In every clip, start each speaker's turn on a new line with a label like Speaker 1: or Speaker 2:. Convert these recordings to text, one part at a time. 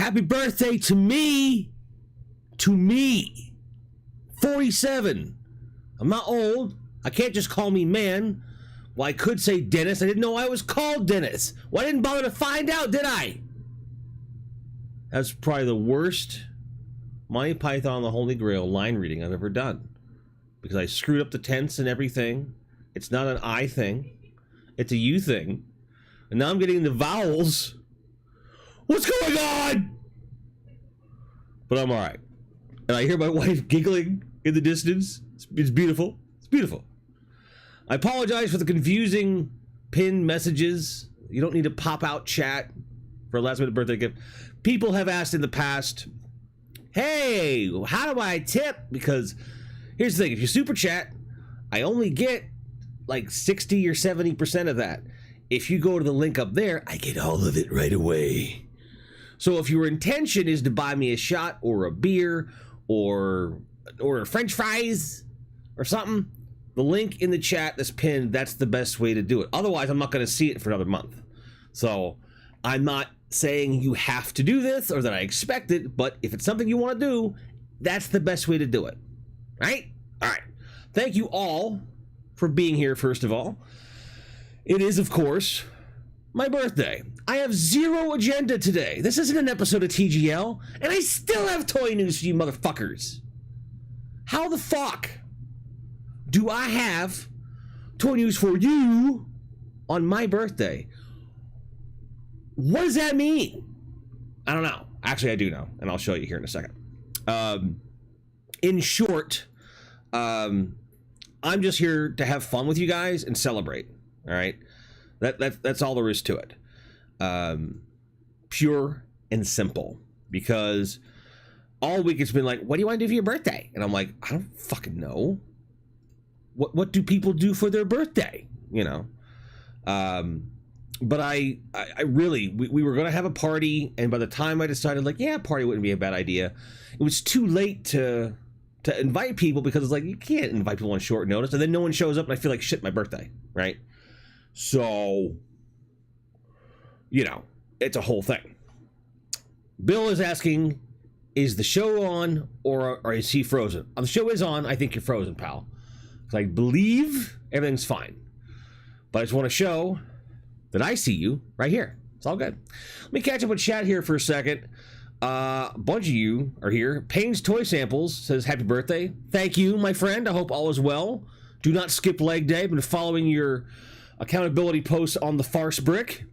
Speaker 1: Happy birthday to me. To me. 47. I'm not old. I can't just call me man. Well, I could say Dennis. I didn't know I was called Dennis. Well, I didn't bother to find out, did I? That's probably the worst Monty Python and the Holy Grail line reading I've ever done. Because I screwed up the tense and everything. It's not an I thing. It's a you thing. And now I'm getting the vowels. What's going on? But I'm alright. And I hear my wife giggling in the distance. It's beautiful. It's beautiful. I apologize for the confusing pinned messages. You don't need to pop out chat for a last minute birthday gift. People have asked in the past, hey, how do I tip? Because here's the thing, if you super chat, I only get like 60 or 70% of that. If you go to the link up there, I get all of it right away. So if your intention is to buy me a shot or a beer or French fries or something, the link in the chat that's pinned, that's the best way to do it. Otherwise, I'm not going to see it for another month. So I'm not saying you have to do this or that I expect it, but if it's something you want to do, that's the best way to do it. Right? All right. Thank you all for being here, first of all. It is, of course, my birthday. I have zero agenda today. This isn't an episode of TGL, and I still have toy news for you motherfuckers. How the fuck do I have toy news for you on my birthday? What does that mean? I don't know. Actually, I do know, and I'll show you here in a second. In short, I'm just here to have fun with you guys and celebrate. All right, that's all there is to it. Pure and simple. Because all week it's been like, what do you want to do for your birthday? And I'm like, I don't fucking know. What do people do for their birthday? You know. But I really, we were going to have a party, and by the time I decided, like, yeah, a party wouldn't be a bad idea, it was too late to invite people, because it's like, you can't invite people on short notice, and then no one shows up, and I feel like shit, my birthday, right? So, you know, it's a whole thing. Bill is asking, is the show on, or is he frozen? The show is on. I think you're frozen, pal. Because I believe everything's fine. But I just want to show that I see you right here. It's all good. Let me catch up with chat here for a second. A bunch of you are here. Payne's Toy Samples says, happy birthday. Thank you, my friend. I hope all is well. Do not skip leg day. I've been following your accountability posts on the Farce Brick,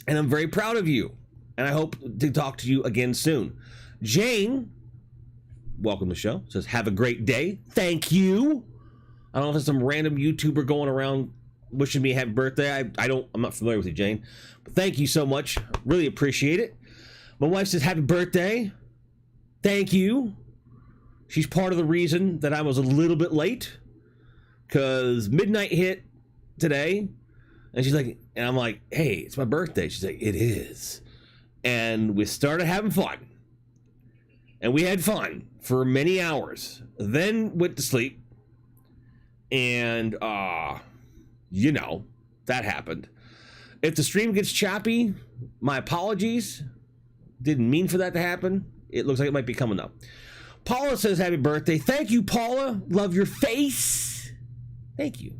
Speaker 1: and I'm very proud of you. And I hope to talk to you again soon. Jane, welcome to the show, says, have a great day. Thank you. I don't know if it's some random YouTuber going around wishing me a happy birthday. I'm not familiar with you, Jane. But thank you so much. Really appreciate it. My wife says, happy birthday. Thank you. She's part of the reason that I was a little bit late, because midnight hit today. And she's like, and I'm like, hey, it's my birthday. She's like, it is. And we started having fun. And we had fun for many hours. Then went to sleep. And, you know, that happened. If the stream gets choppy, my apologies. Didn't mean for that to happen. It looks like it might be coming up. Paula says, happy birthday. Thank you, Paula. Love your face. Thank you.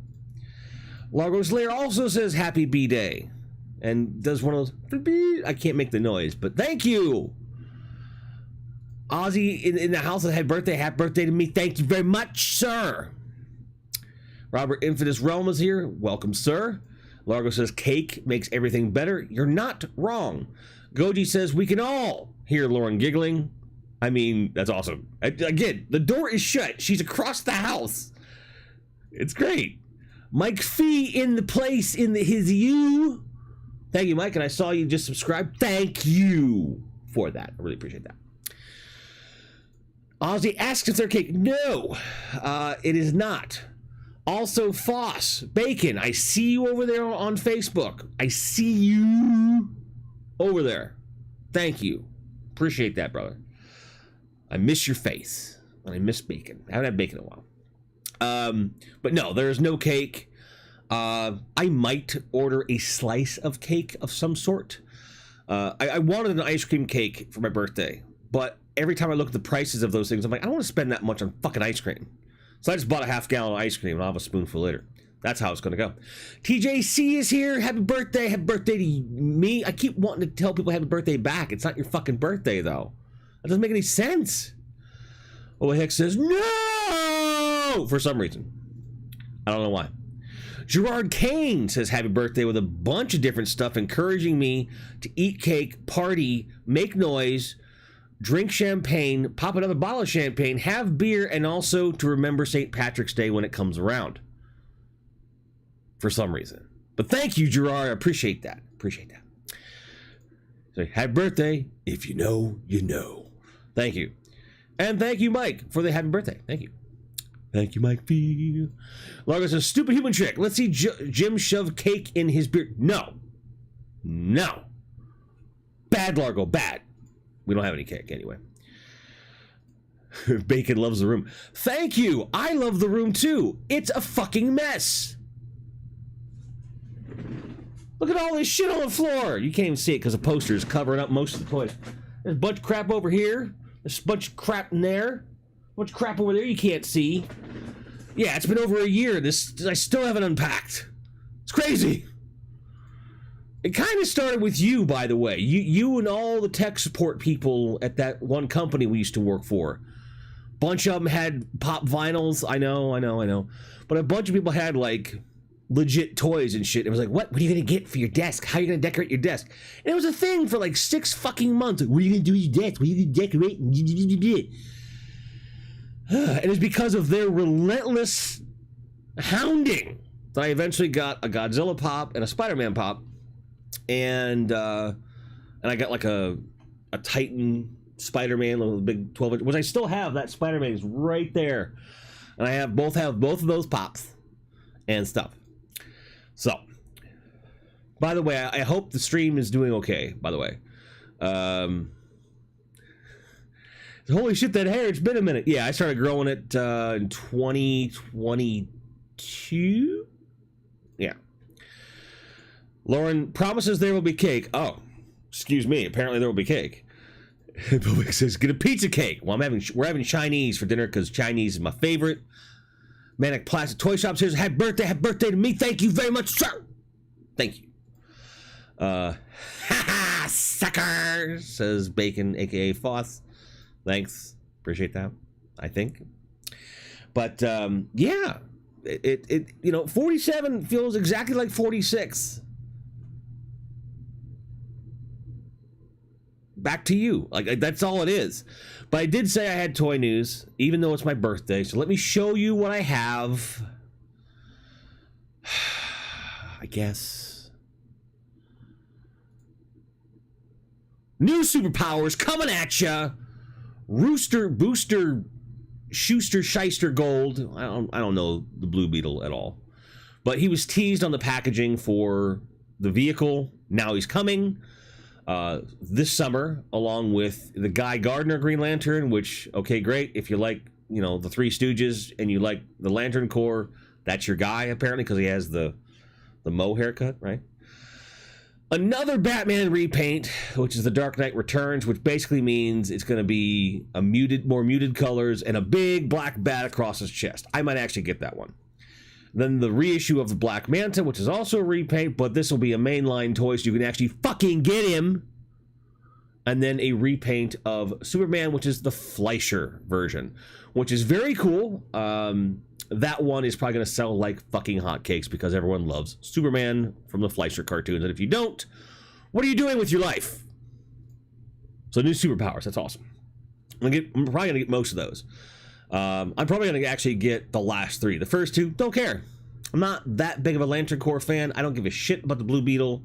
Speaker 1: Largo Slayer also says, happy B-Day. And does one of those, I can't make the noise, but thank you. Ozzy in the house that had birthday, happy birthday to me. Thank you very much, sir. Robert Infidus Realm is here. Welcome, sir. Largo says, cake makes everything better. You're not wrong. Goji says, we can all hear Lauren giggling. I mean, that's awesome. Again, the door is shut. She's across the house. It's great. Mike Fee in the place, his you. Thank you, Mike. And I saw you just subscribe. Thank you for that. I really appreciate that. Ozzy asks if they're cake. No, it is not. Also, Foss, Bacon, I see you over there on Facebook. I see you over there. Thank you. Appreciate that, brother. I miss your face. And I miss bacon. I haven't had bacon in a while. But no, there's no cake. I might order a slice of cake of some sort. I wanted an ice cream cake for my birthday, but every time I look at the prices of those things, I'm like, I don't want to spend that much on fucking ice cream. So I just bought a half gallon of ice cream and I'll have a spoonful later. That's how it's going to go. TJC is here. Happy birthday. Happy birthday to me. I keep wanting to tell people happy birthday back. It's not your fucking birthday, though. That doesn't make any sense. Oh, Hicks says, no! For some reason. I don't know why. Gerard Kane says happy birthday with a bunch of different stuff, encouraging me to eat cake, party, make noise, drink champagne, pop another bottle of champagne, have beer, and also to remember St. Patrick's Day when it comes around. For some reason. But thank you, Gerard. I appreciate that. Appreciate that. So, happy birthday. If you know, you know. Thank you. And thank you, Mike, for the happy birthday. Thank you. Thank you, Mike V. Largo says, stupid human trick. Let's see Jim shove cake in his beard. No. No. Bad, Largo. Bad. We don't have any cake anyway. Bacon loves the room. Thank you. I love the room, too. It's a fucking mess. Look at all this shit on the floor. You can't even see it because the poster is covering up most of the toys. There's a bunch of crap over here. There's a bunch of crap in there. A bunch of crap over there you can't see. Yeah, it's been over a year. I still haven't unpacked. It's crazy. It kind of started with you, by the way. You and all the tech support people at that one company we used to work for. Bunch of them had pop vinyls. I know. But a bunch of people had, like, legit toys and shit. It was like, what are you gonna get for your desk? How are you gonna decorate your desk? And it was a thing for like 6 fucking months. Like, what are you gonna do with your desk? What are you gonna decorate? And it's because of their relentless hounding that I eventually got a Godzilla pop and a Spider-Man pop, and I got like a Titan Spider-Man, little big 12-inch, which I still have. That Spider-Man is right there, and I have both of those pops and stuff. So, by the way, I hope the stream is doing okay, by the way. Holy shit, that hair, it's been a minute. Yeah, I started growing it in 2022? Yeah. Lauren promises there will be cake. Oh, excuse me, apparently there will be cake. Bobek says, get a pizza cake. Well, we're having Chinese for dinner because Chinese is my favorite. Manic Plastic Toy Shop says, happy birthday to me. Thank you very much, sir. Thank you. Sucker, says Bacon, aka Foss. Thanks. Appreciate that, I think. But, yeah. It 47 feels exactly like 46. Back to you. Like, that's all it is. But I did say I had toy news, even though it's my birthday. So let me show you what I have. I guess. New superpowers coming at ya. Rooster Booster Schuster Shyster Gold. I don't know the Blue Beetle at all. But he was teased on the packaging for the vehicle. Now he's coming. This summer, along with the Guy Gardner Green Lantern, which, okay, great. If you like, the Three Stooges and you like the Lantern Corps, that's your guy, apparently, because he has the Mo haircut, right? Another Batman repaint, which is the Dark Knight Returns, which basically means it's going to be more muted colors and a big black bat across his chest. I might actually get that one. Then the reissue of the Black Manta, which is also a repaint, but this will be a mainline toy, so you can actually fucking get him. And then a repaint of Superman, which is the Fleischer version, which is very cool. That one is probably going to sell like fucking hotcakes because everyone loves Superman from the Fleischer cartoons. And if you don't, what are you doing with your life? So new superpowers, that's awesome. I'm probably going to get most of those. I'm probably going to actually get the last 3. The first 2, don't care. I'm not that big of a Lantern Corps fan. I don't give a shit about the Blue Beetle,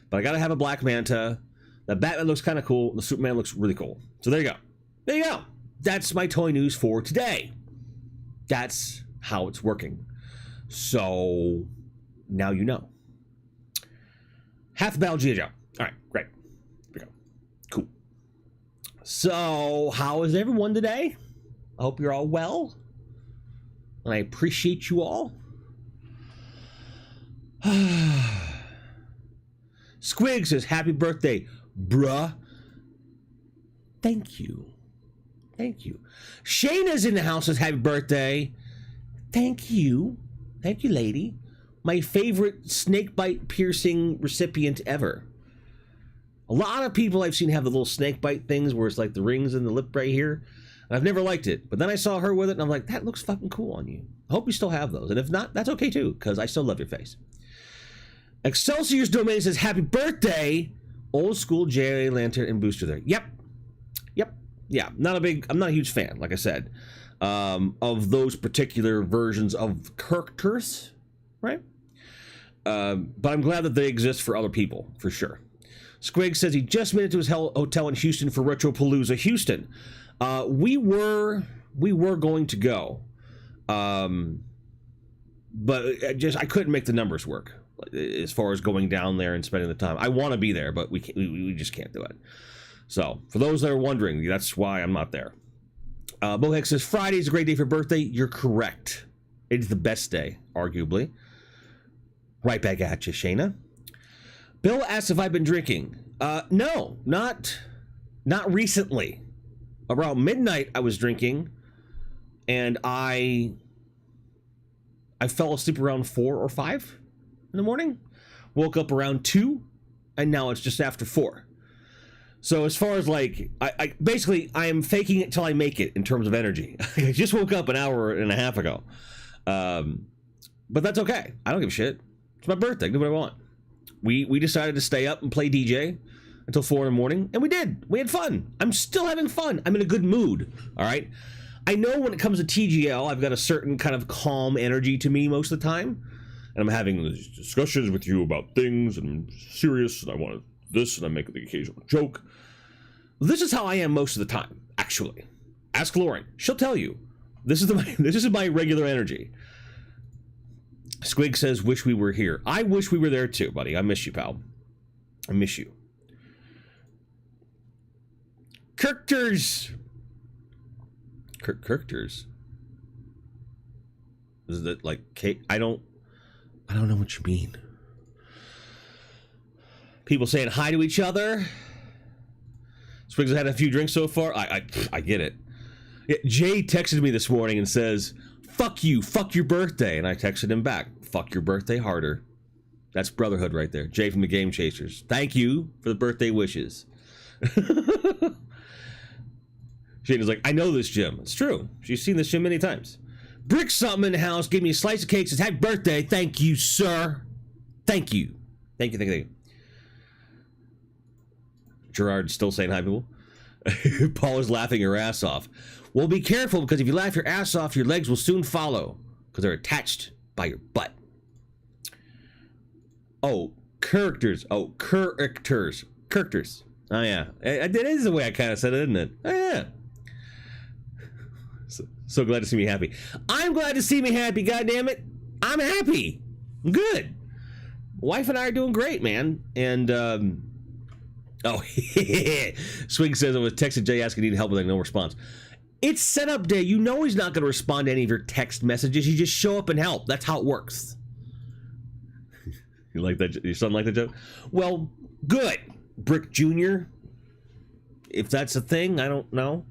Speaker 1: but I got to have a Black Manta. The Batman looks kind of cool. The Superman looks really cool. So there you go. There you go. That's my toy news for today. That's how it's working. So now you know. Half the battle G.I. Joe. All right, great. Here we go. Cool. So how is everyone today? I hope you're all well. And I appreciate you all. Squig says, happy birthday. bruh. Thank you. Thank you. Shayna's in the house. Says happy birthday. Thank you. Thank you, lady. My favorite snake bite piercing recipient ever. A lot of people I've seen have the little snake bite things where it's like the rings in the lip right here. And I've never liked it. But then I saw her with it and I'm like, that looks fucking cool on you. I hope you still have those. And if not, that's okay too, because I still love your face. Excelsior's Domain says happy birthday. Old school JLA Lantern and booster there. Yep. Yeah, I'm not a huge fan, like I said, of those particular versions of characters, right? But I'm glad that they exist for other people, for sure. Squig says he just made it to his hotel in Houston for Retropalooza Houston. We were going to go, but I couldn't make the numbers work as far as going down there and spending the time. I want to be there, but we just can't do it. So, for those that are wondering, that's why I'm not there. Boheck says, Friday's a great day for birthday. You're correct. It is the best day, arguably. Right back at you, Shayna. Bill asks if I've been drinking. No, not recently. Around midnight, I was drinking, and I fell asleep around 4 or 5 in the morning. Woke up around 2, and now it's just after 4. So as far as like, I basically am faking it till I make it in terms of energy. I just woke up an hour and a half ago. But that's okay. I don't give a shit. It's my birthday. I can do what I want. We decided to stay up and play DJ until 4 in the morning, and we did. We had fun. I'm still having fun. I'm in a good mood. All right. I know when it comes to TGL, I've got a certain kind of calm energy to me most of the time, and I'm having these discussions with you about things, and I'm serious, and I want this, and I make the occasional joke. This is how I am most of the time, actually. Ask Lauren. She'll tell you. This is my regular energy. Squig says, wish we were here. I wish we were there too, buddy. I miss you, pal. I miss you. Kirkters. Kirkters? Is that like Kate? I don't know what you mean. People saying hi to each other. Spriggs has had a few drinks so far. I get it. Yeah, Jay texted me this morning and says, fuck you, fuck your birthday. And I texted him back, fuck your birthday harder. That's brotherhood right there. Jay from the Game Chasers. Thank you for the birthday wishes. Shane like, I know this gym. It's true. She's seen this gym many times. Brick something in the house. Gave me a slice of cake. Says, happy birthday. Thank you, sir. Thank you. Thank you. Gerard's still saying hi, people. Paul is laughing her ass off. Well, be careful, because if you laugh your ass off, your legs will soon follow, because they're attached by your butt. Oh, characters. Oh, characters. Characters. Oh, yeah. That is the way I kind of said it, isn't it? Oh, yeah. So glad to see me happy. I'm glad to see me happy, goddammit. I'm happy. I'm good. Wife and I are doing great, man. And, oh, Swing says I was texting Jay asking if he need help with it, no response. It's setup day. You know he's not going to respond to any of your text messages. You just show up and help. That's how it works. You like that? Your son like that joke? Well, good. Brick Jr. If that's a thing, I don't know.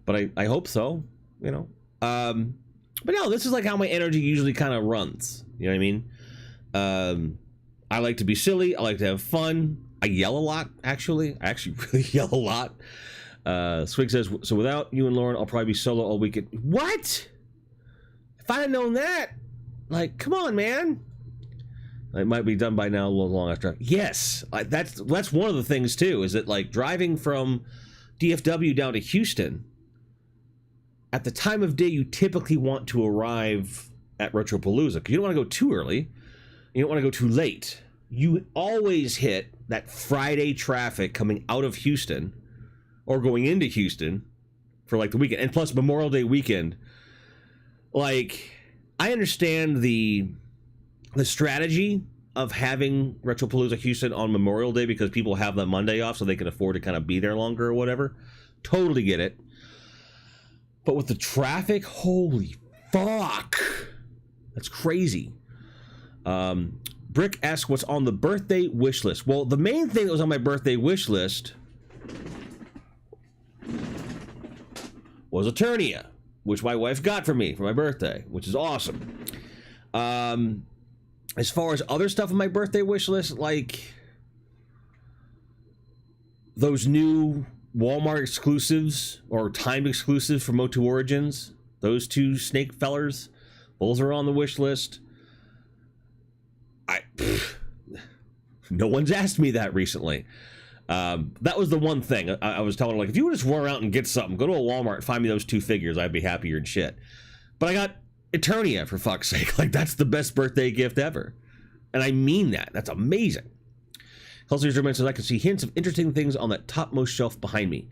Speaker 1: But I hope so, you know. But no, this is like how my energy usually kind of runs. You know what I mean? I like to be silly. I like to have fun. I yell a lot, actually. I actually really yell a lot. Swig says, so without you and Lauren, I'll probably be solo all weekend. What? If I had known that, like, come on, man. It might be done by now a little long after. Yes, that's one of the things, too, is that, like, driving from DFW down to Houston, at the time of day you typically want to arrive at Retropalooza, because you don't want to go too early. You don't want to go too late. You always hit that Friday traffic coming out of Houston or going into Houston for like the weekend. And plus Memorial Day weekend. Like, I understand the strategy of having Retropalooza Houston on Memorial Day because people have the Monday off so they can afford to kind of be there longer or whatever. Totally get it. But with the traffic, holy fuck. That's crazy. Brick asks what's on the birthday wish list. Well, the main thing that was on my birthday wish list was Eternia, which my wife got for me for my birthday, which is awesome. As far as other stuff on my birthday wish list, like those new Walmart exclusives or timed exclusives for Motu Origins, those two snake fellers, those are on the wish list. No one's asked me that recently. That was the one thing I was telling her, like, if you would just run out and get something, go to a Walmart and find me those two figures, I'd be happier and shit. But I got Eternia, for fuck's sake. Like, that's the best birthday gift ever. And I mean that. That's amazing. Kelsey German says, I can see hints of interesting things on that topmost shelf behind me.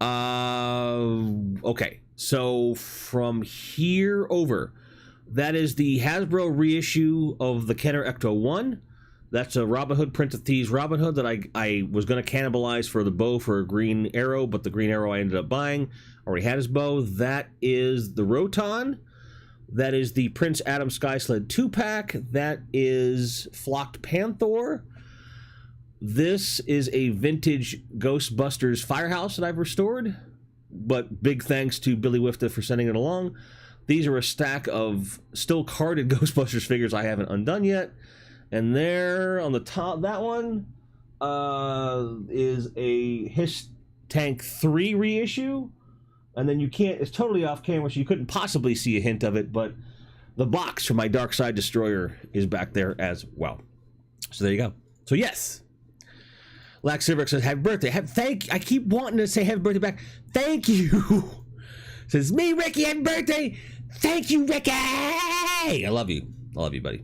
Speaker 1: Okay. So from here over, that is the Hasbro reissue of the Kenner Ecto 1. That's a Robin Hood Prince of Thieves Robin Hood that I was going to cannibalize for the bow for a Green Arrow, but the Green Arrow I ended up buying. Already had his bow. That is the Roton. That is the Prince Adam Skysled 2-pack. That is Flocked Panther. This is a vintage Ghostbusters Firehouse that I've restored, but big thanks to Billy Wifta for sending it along. These are a stack of still carded Ghostbusters figures I haven't undone yet. And there on the top, that one is a Hiss Tank 3 reissue. And then you can't, it's totally off camera, so you couldn't possibly see a hint of it, but the box for my Dark Side Destroyer is back there as well. So there you go. So yes. Lax Silver says, happy birthday. I keep wanting to say happy birthday back. Thank you. Says, me, Ricky, happy birthday. Thank you, Ricky. I love you. I love you, buddy.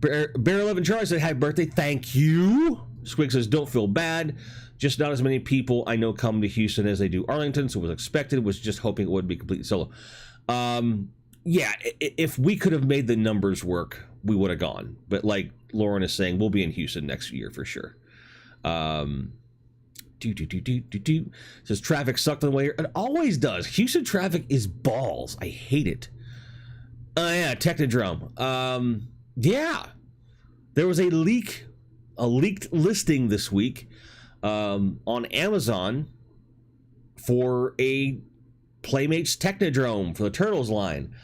Speaker 1: Bear 11 Charlie said, happy birthday. Thank you. Squig says, don't feel bad. Just not as many people I know come to Houston as they do Arlington, so it was expected. Was just hoping it would be completely solo. Yeah, if we could have made the numbers work, we would have gone. But like Lauren is saying, we'll be in Houston next year for sure. Says traffic sucked on the way here. It always does. Houston traffic is balls. I hate it. Yeah, Technodrome. Yeah, there was a leaked listing this week on Amazon for a Playmates Technodrome for the Turtles line,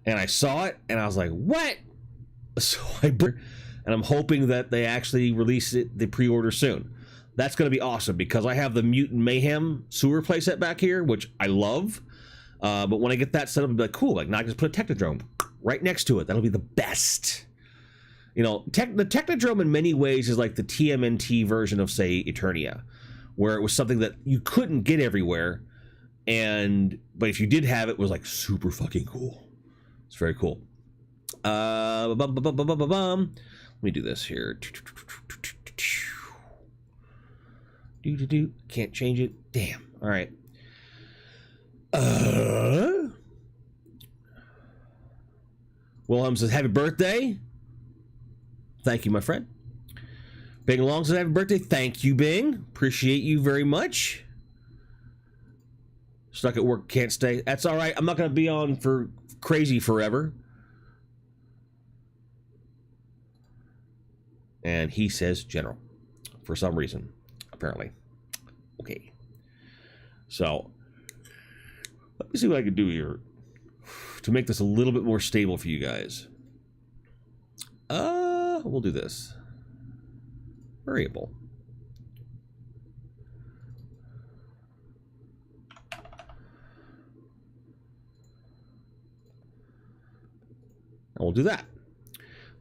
Speaker 1: and I saw it and I was like, what? So and I'm hoping that they actually release it, the pre-order soon. That's going to be awesome because I have the Mutant Mayhem sewer playset back here, which I love. But when I get that set up, I'll be like, cool. Like, now I can just put a Technodrome right next to it. That'll be the best. You know, the Technodrome in many ways is like the TMNT version of, say, Eternia, where it was something that you couldn't get everywhere, but if you did have it, it was like super fucking cool. It's very cool. Let me do this here. Can't change it. Damn. All right. Wilhelm says, happy birthday. Thank you, my friend. Bing Long says, happy birthday. Thank you, Bing. Appreciate you very much. Stuck at work, can't stay. That's all right. I'm not going to be on for crazy forever. And he says general for some reason, apparently. Okay. So, let me see what I can do here to make this a little bit more stable for you guys. We'll do this. Variable. And we'll do that.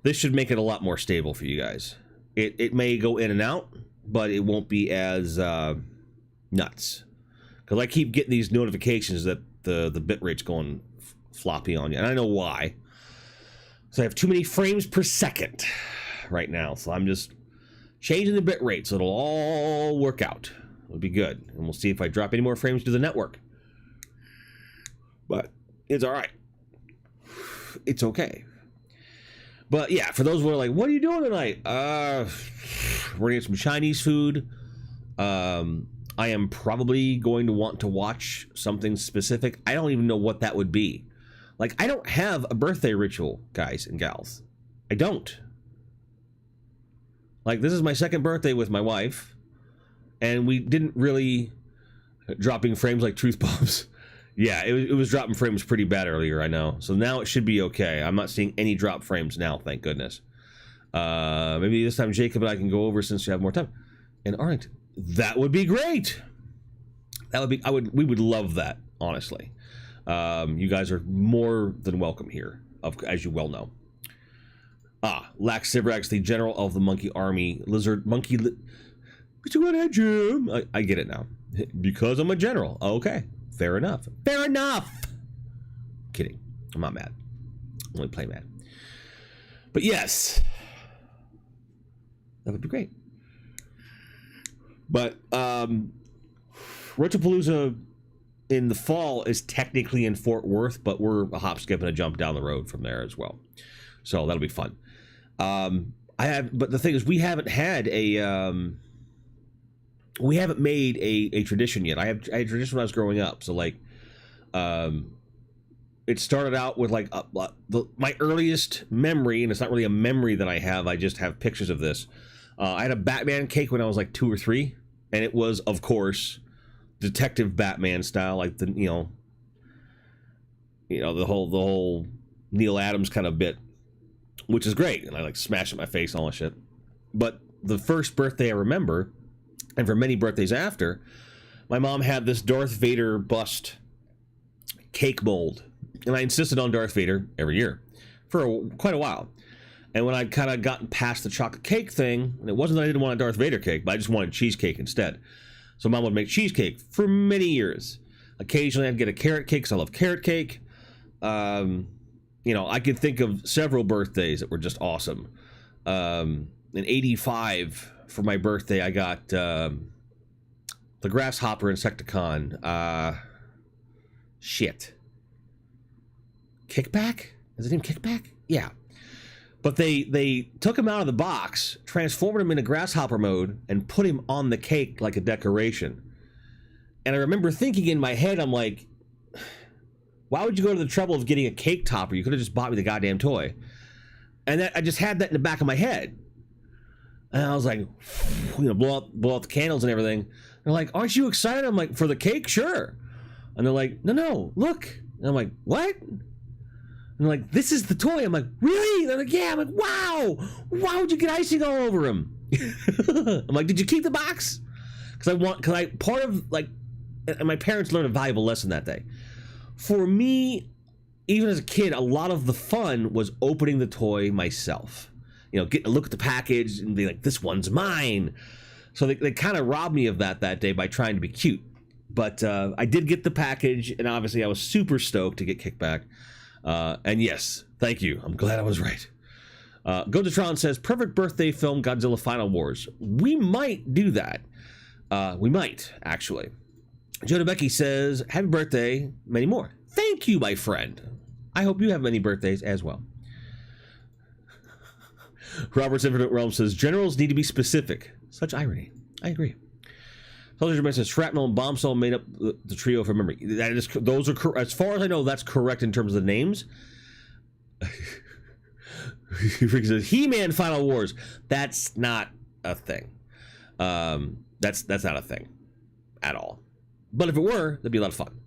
Speaker 1: This should make it a lot more stable for you guys. It may go in and out, but it won't be as nuts. Because I keep getting these notifications that the bitrate's going floppy on you. And I know why. So I have too many frames per second right now. So I'm just changing the bitrate so it'll all work out. It'll be good. And we'll see if I drop any more frames to the network. But it's all right. It's okay. But yeah, for those who are like, what are you doing tonight? We're gonna get some Chinese food. I am probably going to want to watch something specific. I don't even know what that would be. Like, I don't have a birthday ritual, guys and gals. I don't. Like, this is my second birthday with my wife, and we didn't really dropping frames like truth bombs. Yeah, it was dropping frames pretty bad earlier, I know. So now it should be okay. I'm not seeing any drop frames now, thank goodness. Maybe this time Jacob and I can go over since you have more time. And Arlington, that would be great. That would be, we would love that, honestly. You guys are more than welcome here, as you well know. Lax Sibrax, the general of the monkey army, lizard monkey. But you want Jim? I get it now. Because I'm a general. Okay, fair enough. Fair enough. Kidding. I'm not mad. Only play mad. But yes, that would be great. But Retropalooza in the fall is technically in Fort Worth, but we're a hop, skip, and a jump down the road from there as well. So that'll be fun. But the thing is, we haven't had we haven't made a tradition yet. I had a tradition when I was growing up. So like, it started out with like my earliest memory, and it's not really a memory that I have. I just have pictures of this. I had a Batman cake when I was like 2 or 3, and it was, of course, Detective Batman style, like the the whole Neil Adams kind of bit, which is great, and I like smash at my face and all that shit. But the first birthday I remember, and for many birthdays after, my mom had this Darth Vader bust cake mold, and I insisted on Darth Vader every year for quite a while. And when I'd kind of gotten past the chocolate cake thing, and it wasn't that I didn't want a Darth Vader cake, but I just wanted cheesecake instead. So Mom would make cheesecake for many years. Occasionally I'd get a carrot cake because I love carrot cake. I could think of several birthdays that were just awesome. In 85, for my birthday, I got the Grasshopper Insecticon. Shit. Kickback? Is it named Kickback? Yeah. But they took him out of the box, transformed him into grasshopper mode, and put him on the cake like a decoration. And I remember thinking in my head, I'm like, why would you go to the trouble of getting a cake topper? You could have just bought me the goddamn toy. And I just had that in the back of my head. And I was like, blow out the candles and everything. They're like, aren't you excited? I'm like, for the cake? Sure. And they're like, no, look. And I'm like, what? And they're like, this is the toy. I'm like, really? And they're like, yeah. I'm like, wow. Why would you get icing all over him? I'm like, did you keep the box? And my parents learned a valuable lesson that day. For me, even as a kid, a lot of the fun was opening the toy myself. Get a look at the package and be like, this one's mine. So they kind of robbed me of that day by trying to be cute. But I did get the package, and obviously I was super stoked to get Kickback. And yes, thank you. I'm glad I was right. Gotatron says, perfect birthday film, Godzilla Final Wars. We might do that. We might, actually. Joe Becky says, happy birthday, many more. Thank you, my friend. I hope you have many birthdays as well. Robert's Infinite Realm says, generals need to be specific. Such irony. I agree. Soldier says, shrapnel and bomb cell made up the trio from memory. Those are, as far as I know, that's correct in terms of the names. He says, He-Man Final Wars. That's not a thing. That's not a thing at all. But if it were, that'd be a lot of fun.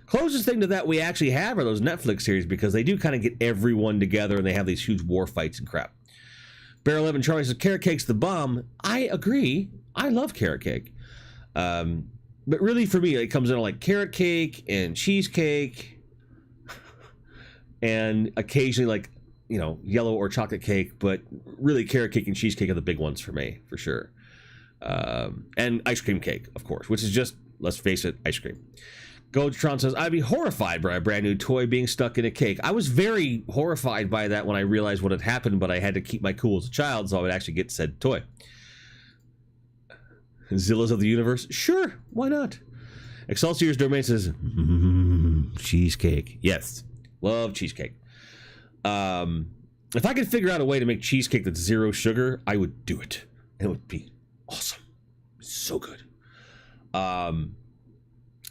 Speaker 1: Closest thing to that we actually have are those Netflix series, because they do kind of get everyone together and they have these huge war fights and crap. Barrel 11 Charlie says, carrot cake's the bomb. I agree. I love carrot cake. But really for me, it comes in like carrot cake and cheesecake and occasionally like, yellow or chocolate cake, but really carrot cake and cheesecake are the big ones for me, for sure. And ice cream cake, of course, which is just, let's face it, ice cream. Goldtron says, I'd be horrified by a brand new toy being stuck in a cake. I was very horrified by that when I realized what had happened, but I had to keep my cool as a child, so I would actually get said toy. Zillas of the universe? Sure, why not? Excelsior's Domain says, cheesecake. Yes, love cheesecake. If I could figure out a way to make cheesecake that's 0 sugar, I would do it. And it would be awesome. So good.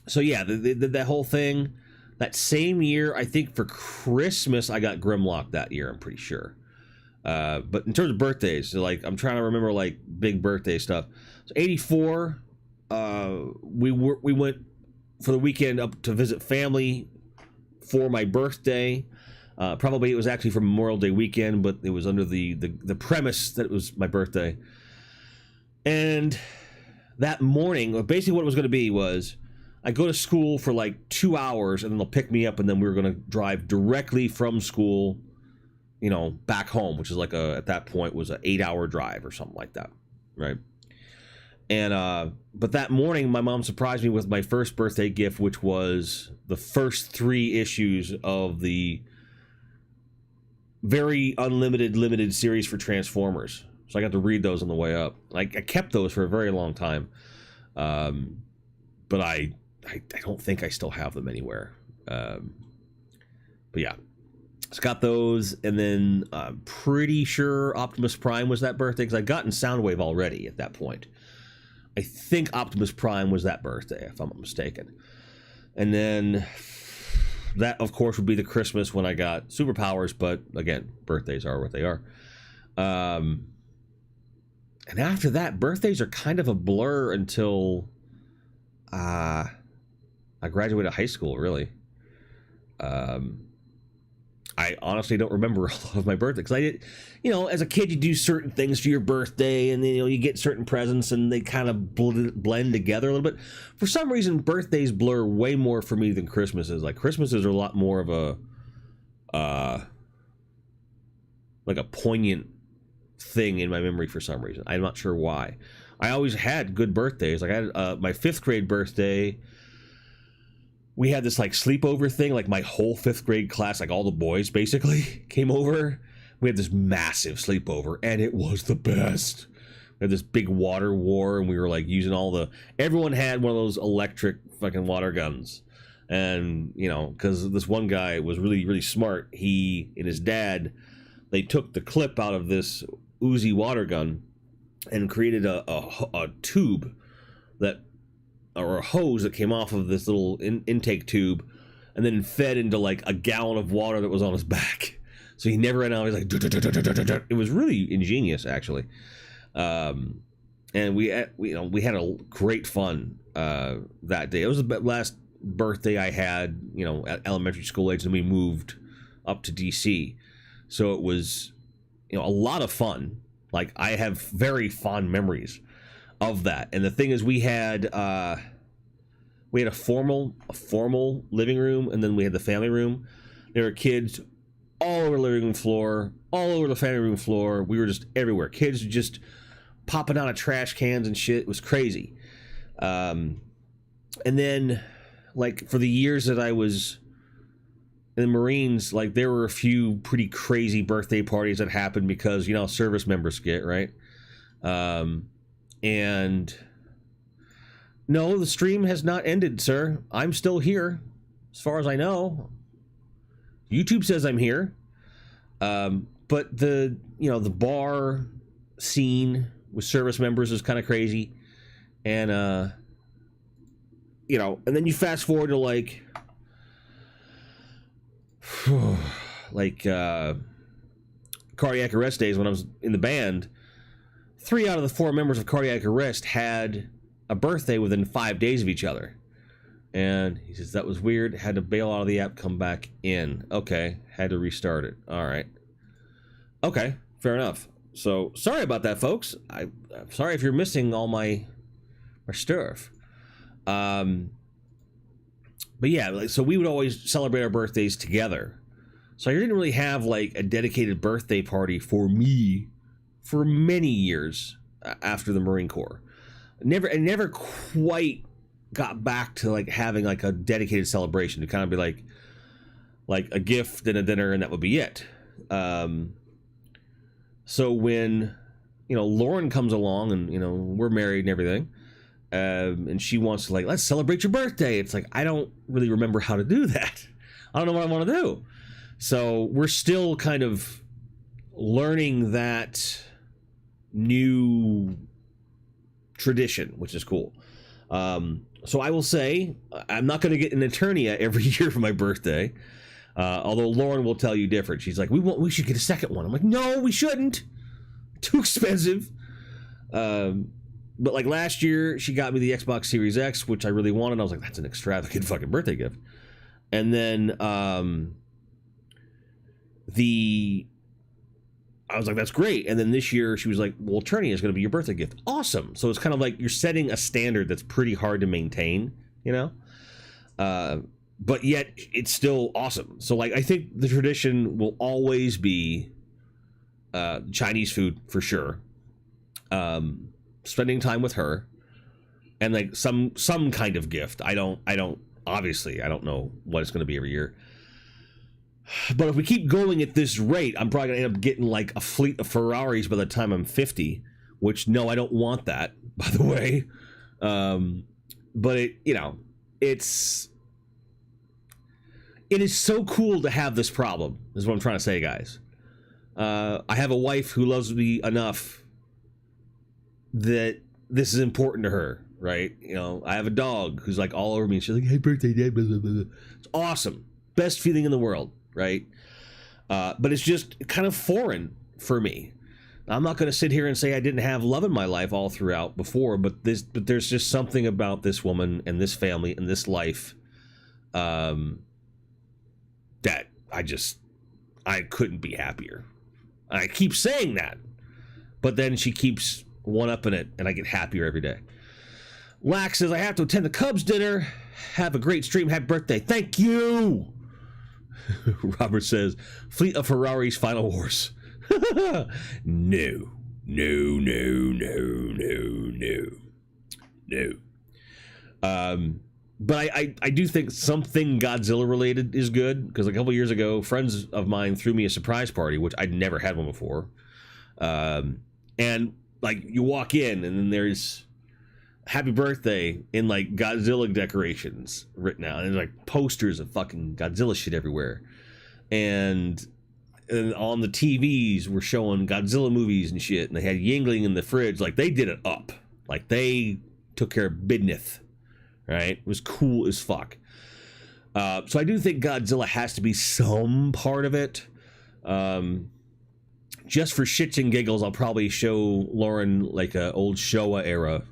Speaker 1: So yeah, that whole thing, that same year, I think for Christmas, I got Grimlock that year, I'm pretty sure. But in terms of birthdays, so like I'm trying to remember like big birthday stuff. So 84, we went for the weekend up to visit family for my birthday. Probably it was actually for Memorial Day weekend, but it was under the premise that it was my birthday. And that morning, basically what it was going to be was I go to school for like 2 hours and then they'll pick me up and then we were going to drive directly from school, you know, back home, which is like at that point was an 8-hour drive or something like that. Right. And, but that morning my mom surprised me with my first birthday gift, which was the first 3 issues of the very unlimited limited series for Transformers. So I got to read those on the way up. I kept those for a very long time. But I don't think I still have them anywhere. But yeah, so got those, and then I'm pretty sure Optimus Prime was that birthday because I'd gotten Soundwave already at that point. I think Optimus Prime was that birthday, if I'm not mistaken. And then that, of course, would be the Christmas when I got Superpowers, but again, birthdays are what they are. And after that, birthdays are kind of a blur until I graduated high school, really. I honestly don't remember a lot of my birthday because I did, you know, as a kid, you do certain things for your birthday and then, you know, you get certain presents and they kind of blend together a little bit. For some reason, birthdays blur way more for me than Christmases. Like Christmases are a lot more of a, like a poignant thing in my memory for some reason. I'm not sure why. I always had good birthdays. Like I had my 5th grade birthday. We had this like sleepover thing, like my whole 5th grade class, like all the boys basically came over. We had this massive sleepover and it was the best. We had this big water war and we were like using everyone had one of those electric fucking water guns. And, you know, because this one guy was really, really smart. He and his dad, they took the clip out of this Uzi water gun and created a tube that, or a hose that came off of this little intake tube and then fed into like a gallon of water that was on his back. So he never ran out. He was like, it was really ingenious, actually. And we had a great fun that day. It was the last birthday I had, you know, at elementary school age, and we moved up to DC. So it was, you know, a lot of fun. Like I have very fond memories of that. And the thing is, we had a formal living room, and then we had the family room. There were kids all over the living room floor, all over the family room floor. We were just everywhere. Kids just popping out of trash cans and shit. It was crazy. And then, like, for the years that I was in the Marines, like, there were a few pretty crazy birthday parties that happened because, you know, service members get, right? And no, the stream has not ended, sir. I'm still here, as far as I know. YouTube says I'm here. But the bar scene with service members is kind of crazy. And, and then you fast forward to like Cardiac Arrest days when I was in the band. 3 out of the 4 members of Cardiac Arrest had a birthday within 5 days of each other. And he says, that was weird. Had to bail out of the app, come back in. Okay. Had to restart it. All right. Okay. Fair enough. So, sorry about that, folks. I'm sorry if you're missing all my stuff. But yeah, so we would always celebrate our birthdays together. So I didn't really have, like, a dedicated birthday party for me for many years after the Marine Corps. I never quite got back to like having like a dedicated celebration to kind of be like a gift and a dinner and that would be it. So when, you know, Lauren comes along and, you know, we're married and everything, and she wants to like, let's celebrate your birthday. It's like, I don't really remember how to do that. I don't know what I want to do. So we're still kind of learning that new tradition, which is cool. So I will say I'm not going to get an Eternia every year for my birthday. Although Lauren will tell you different. She's like, we should get a second one. I'm like, no, we shouldn't. Too expensive. But like last year, she got me the Xbox Series X, which I really wanted. I was like, that's an extravagant fucking birthday gift. And then I was like, that's great. And then this year she was like, well, Eternia is going to be your birthday gift. Awesome. So it's kind of like you're setting a standard that's pretty hard to maintain, you know? But yet it's still awesome. So like, I think the tradition will always be Chinese food for sure. Spending time with her and like some kind of gift. I don't obviously I don't know what it's going to be every year. But if we keep going at this rate, I'm probably going to end up getting like a fleet of Ferraris by the time I'm 50, which no, I don't want that, by the way. But it, you know, it is so cool to have this problem, is what I'm trying to say, guys. I have a wife who loves me enough that this is important to her, right? You know, I have a dog who's like all over me and she's like, hey, birthday, dad, blah, blah, blah. It's awesome. Best feeling in the world, right? But it's just kind of foreign for me. I'm not going to sit here and say I didn't have love in my life all throughout before, but there's just something about this woman and this family and this life that I couldn't be happier. I keep saying that, but then she keeps one-upping it, and I get happier every day. Lax says, I have to attend the Cubs dinner. Have a great stream. Happy birthday. Thank you. Robert says, fleet of Ferraris, Final Wars. No. But I do think something Godzilla related is good, because a couple years ago, friends of mine threw me a surprise party, which I'd never had one before. And like you walk in and then there's happy birthday in like Godzilla decorations written out, and there's like posters of fucking Godzilla shit everywhere. And on the TVs were showing Godzilla movies and shit, and they had Yingling in the fridge. Like they did it up. Like they took care of business. Right? It was cool as fuck. So I do think Godzilla has to be some part of it. Just for shits and giggles, I'll probably show Lauren like a old Showa era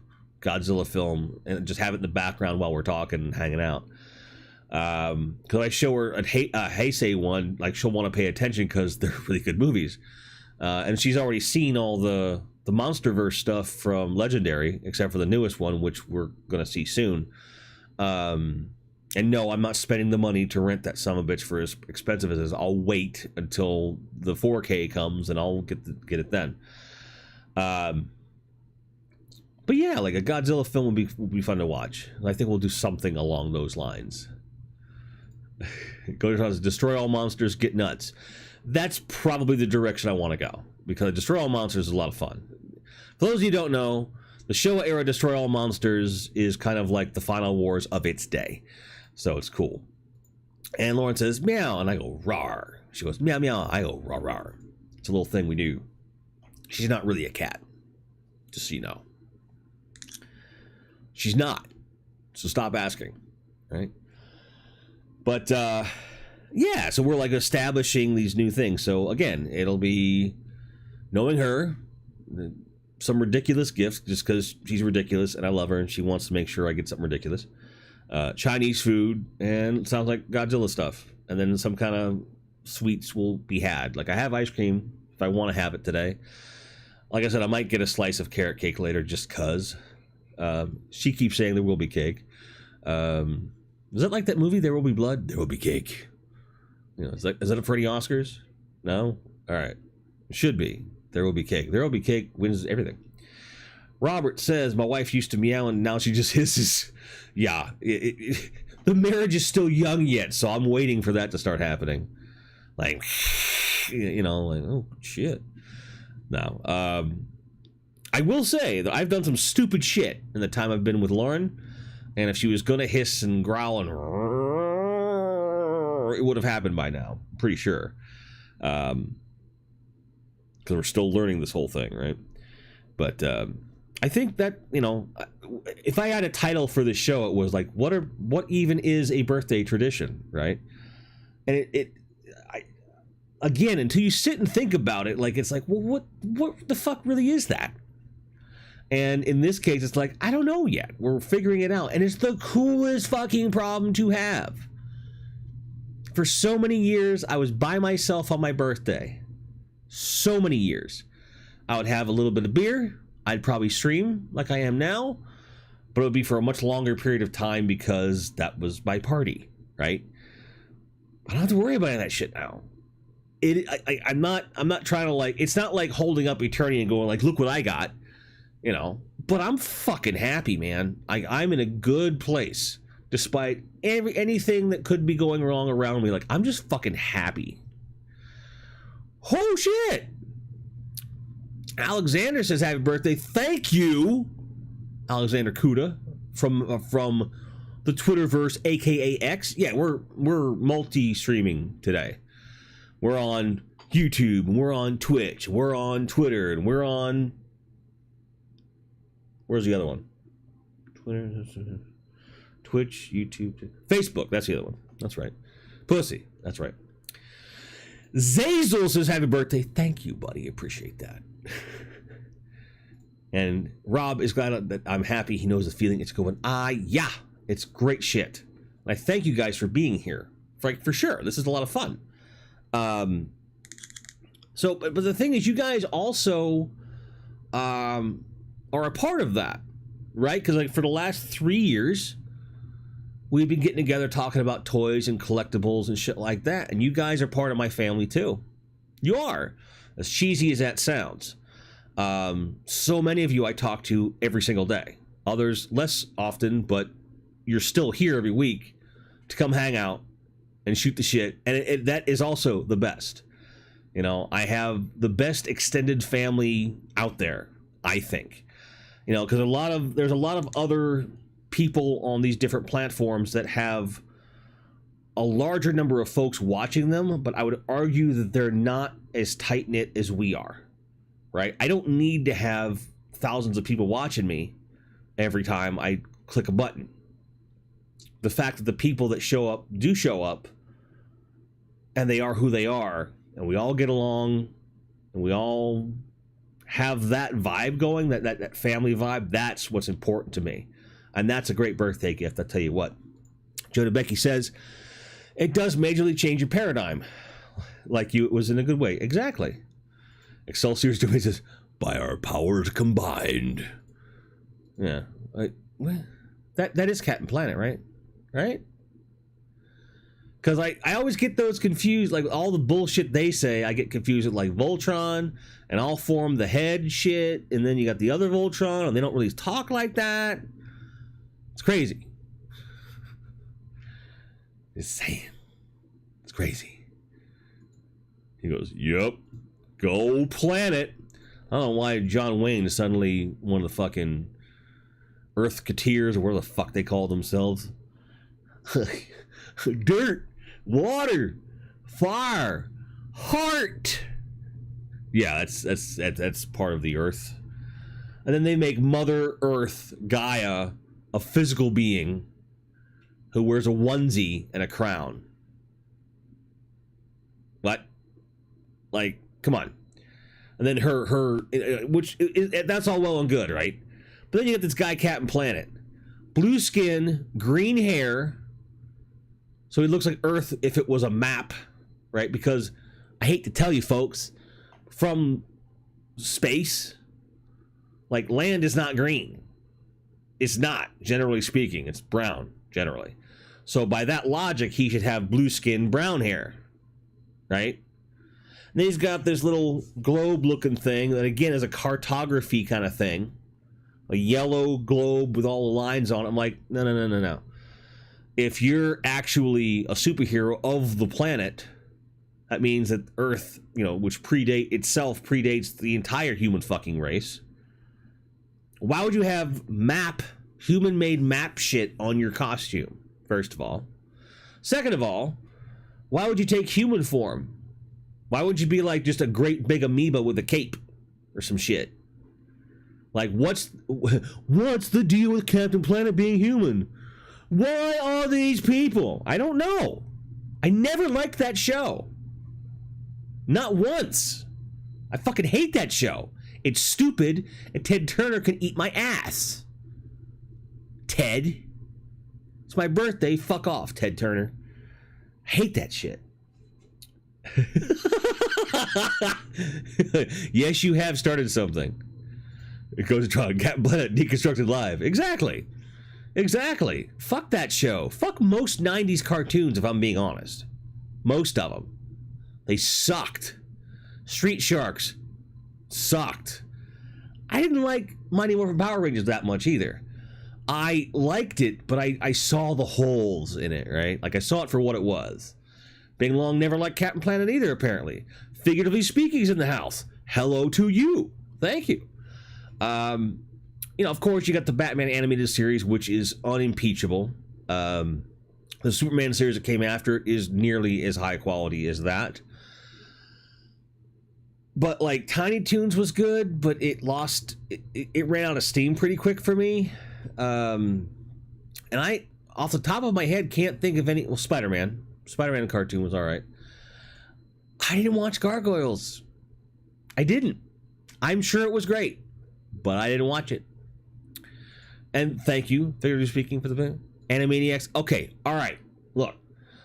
Speaker 1: Godzilla film and just have it in the background while we're talking and hanging out. Because I show her a Heisei one, like she'll want to pay attention because they're really good movies. And she's already seen all the MonsterVerse stuff from Legendary, except for the newest one, which we're going to see soon. And no, I'm not spending the money to rent that summabitch for as expensive as it is. I'll wait until the 4K comes and I'll get it then. But yeah, like a Godzilla film would be fun to watch. I think we'll do something along those lines. Go to destroy all monsters, get nuts. That's probably the direction I want to go, because Destroy All Monsters is a lot of fun. For those of you who don't know, the Showa era Destroy All Monsters is kind of like the Final Wars of its day. So it's cool. And Lauren says, meow, and I go, rawr. She goes, meow, meow, I go, rawr, rawr. It's a little thing we do. She's not really a cat, just so you know. She's not. So stop asking, right? But, yeah, so we're like establishing these new things. So again, it'll be knowing her, some ridiculous gifts just because she's ridiculous and I love her and she wants to make sure I get something ridiculous. Chinese food, and it sounds like Godzilla stuff. And then some kind of sweets will be had. Like I have ice cream if I want to have it today. Like I said, I might get a slice of carrot cake later just because. She keeps saying there will be cake. Is it like that movie, There Will Be Blood? There will be cake. You know, is that for any Oscars? No? All right. It should be. There will be cake. There will be cake wins everything. Robert says, my wife used to meow and now she just hisses. Yeah. The marriage is still young yet, so I'm waiting for that to start happening. Like, you know, like, oh, shit. No. I will say that I've done some stupid shit in the time I've been with Lauren, and if she was going to hiss and growl and it would have happened by now. I'm pretty sure. Because we're still learning this whole thing, right? But I think that, you know, if I had a title for this show, it was like, what even is a birthday tradition, right? And again, until you sit and think about it, like, it's like, well, what the fuck really is that? And in this case, it's like, I don't know yet. We're figuring it out. And it's the coolest fucking problem to have. For so many years, I was by myself on my birthday. So many years. I would have a little bit of beer. I'd probably stream like I am now. But it would be for a much longer period of time because that was my party, right? I don't have to worry about that shit now. I'm not trying to, like, it's not like holding up eternity and going like, look what I got. You know, but I'm fucking happy, man. I'm in a good place despite anything that could be going wrong around me. Like, I'm just fucking happy. Oh shit! Alexander says happy birthday. Thank you, Alexander Kuda from the Twitterverse, aka X. Yeah, we're multi-streaming today. We're on YouTube, and we're on Twitch, we're on Twitter, and we're on. Where's the other one? Twitter, Twitch, YouTube, Facebook. That's the other one. That's right. Pussy. That's right. Zazel says, happy birthday. Thank you, buddy. Appreciate that. And Rob is glad that I'm happy. He knows the feeling. It's going, yeah. It's great shit. And I thank you guys for being here. For sure. This is a lot of fun. So, but the thing is, you guys also, are a part of that, right? Because, like, for the last 3 years, we've been getting together talking about toys and collectibles and shit like that, and you guys are part of my family too. You are, as cheesy as that sounds. So many of you I talk to every single day. Others less often, but you're still here every week to come hang out and shoot the shit, and that is also the best. You know, I have the best extended family out there, I think. You know, because there's a lot of other people on these different platforms that have a larger number of folks watching them, but I would argue that they're not as tight-knit as we are, right? I don't need to have thousands of people watching me every time I click a button. The fact that the people that show up do show up, and they are who they are, and we all get along, and we all have that vibe going, that family vibe, that's what's important to me. And that's a great birthday gift, I'll tell you what. Joe Becky says, it does majorly change your paradigm. Like it was in a good way. Exactly. Excelsior's doing says, by our powers combined. Yeah. That is Captain Planet, right? Right? Because I always get those confused, like all the bullshit they say, I get confused with like Voltron, and I'll form the head shit, and then you got the other Voltron, and they don't really talk like that. It's crazy. Just saying. It's crazy. He goes, yep, go planet. I don't know why John Wayne is suddenly one of the fucking Earthketeers, or whatever the fuck they call themselves. Dirt, water, fire, heart. Yeah, that's part of the Earth. And then they make Mother Earth, Gaia, a physical being who wears a onesie and a crown. What? Like, come on. And then her which that's all well and good, right? But then you get this guy, Captain Planet, blue skin, green hair. So he looks like Earth if it was a map, right? Because I hate to tell you folks, from space, like, land is not green. It's not, generally speaking. It's brown, generally. So by that logic, he should have blue skin, brown hair, right? And then he's got this little globe-looking thing that, again, is a cartography kind of thing. A yellow globe with all the lines on it. I'm like, no. If you're actually a superhero of the planet, that means that Earth, you know, which predates the entire human fucking race. Why would you have human-made map shit on your costume, first of all? Second of all, why would you take human form? Why would you be like just a great big amoeba with a cape or some shit? Like, what's the deal with Captain Planet being human? Why are these people? I don't know. I never liked that show. Not once. I fucking hate that show. It's stupid, and Ted Turner can eat my ass. Ted. It's my birthday. Fuck off, Ted Turner. I hate that shit. Yes, you have started something. It goes to try Captain Planet Deconstructed Live. Exactly. Fuck that show. Fuck most 90s cartoons, if I'm being honest. Most of them. They sucked. Street Sharks sucked. I didn't like Mighty Morphin Power Rangers that much either. I liked it, but I saw the holes in it, right? Like, I saw it for what it was. Bing Long never liked Captain Planet either, apparently. Figuratively speaking, he's in the house. Hello to you. Thank you. Of course, you got the Batman animated series, which is unimpeachable. The Superman series that came after is nearly as high quality as that. But, like, Tiny Toons was good, but it ran out of steam pretty quick for me. And I, off the top of my head, can't think of any... Well, Spider-Man cartoon was all right. I didn't watch Gargoyles. I didn't. I'm sure it was great, but I didn't watch it. And thank you, figuratively speaking, for the video. Animaniacs. Okay, all right. Look,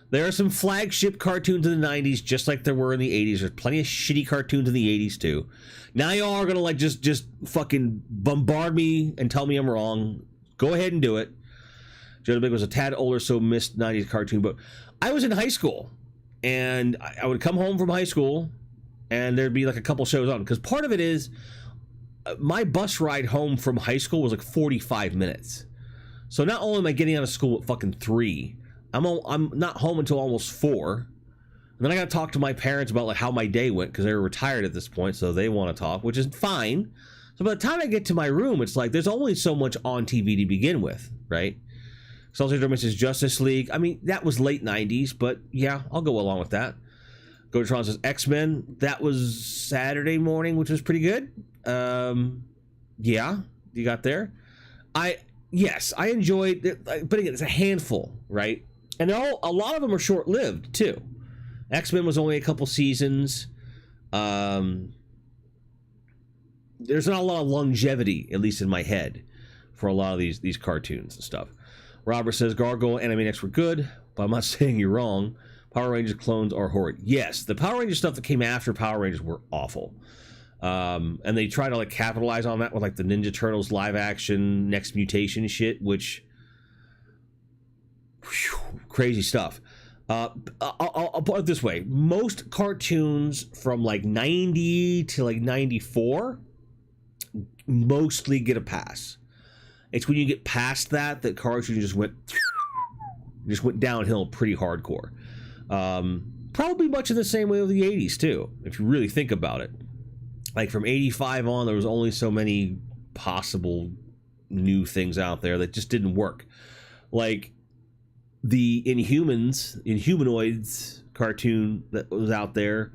Speaker 1: there are some flagship cartoons in the 90s, just like there were in the 80s. There's plenty of shitty cartoons in the 80s, too. Now y'all are going to, like, just fucking bombard me and tell me I'm wrong. Go ahead and do it. Joe Big was a tad older, so missed 90s cartoon. But I was in high school, and I would come home from high school, and there'd be, like, a couple shows on. Because part of it is, my bus ride home from high school was, like, 45 minutes. So not only am I getting out of school at fucking 3, I'm not home until almost 4. And then I got to talk to my parents about, like, how my day went, because they were retired at this point, so they want to talk, which is fine. So by the time I get to my room, it's like there's only so much on TV to begin with, right? Celsius says Justice League. I mean, that was late 90s, but yeah, I'll go along with that. Gotron says X-Men. That was Saturday morning, which was pretty good. Yeah, you got there. Yes, I enjoyed it, but again, it's a handful, right? And a lot of them are short-lived, too. X-Men was only a couple seasons. There's not a lot of longevity, at least in my head, for a lot of these cartoons and stuff. Robert says Gargoyle and Animaniacs were good, but I'm not saying you're wrong. Power Rangers clones are horrid. Yes, the Power Rangers stuff that came after Power Rangers were awful. And they try to, like, capitalize on that with, like, the Ninja Turtles live action Next Mutation shit, which... Whew, crazy stuff. I'll put it this way. Most cartoons from, like, 90 to, like, 94 mostly get a pass. It's when you get past that cartoons just went downhill pretty hardcore. Probably much in the same way with the 80s, too, if you really think about it. Like, from 85 on, there was only so many possible new things out there that just didn't work. Like, the Inhumanoids cartoon that was out there,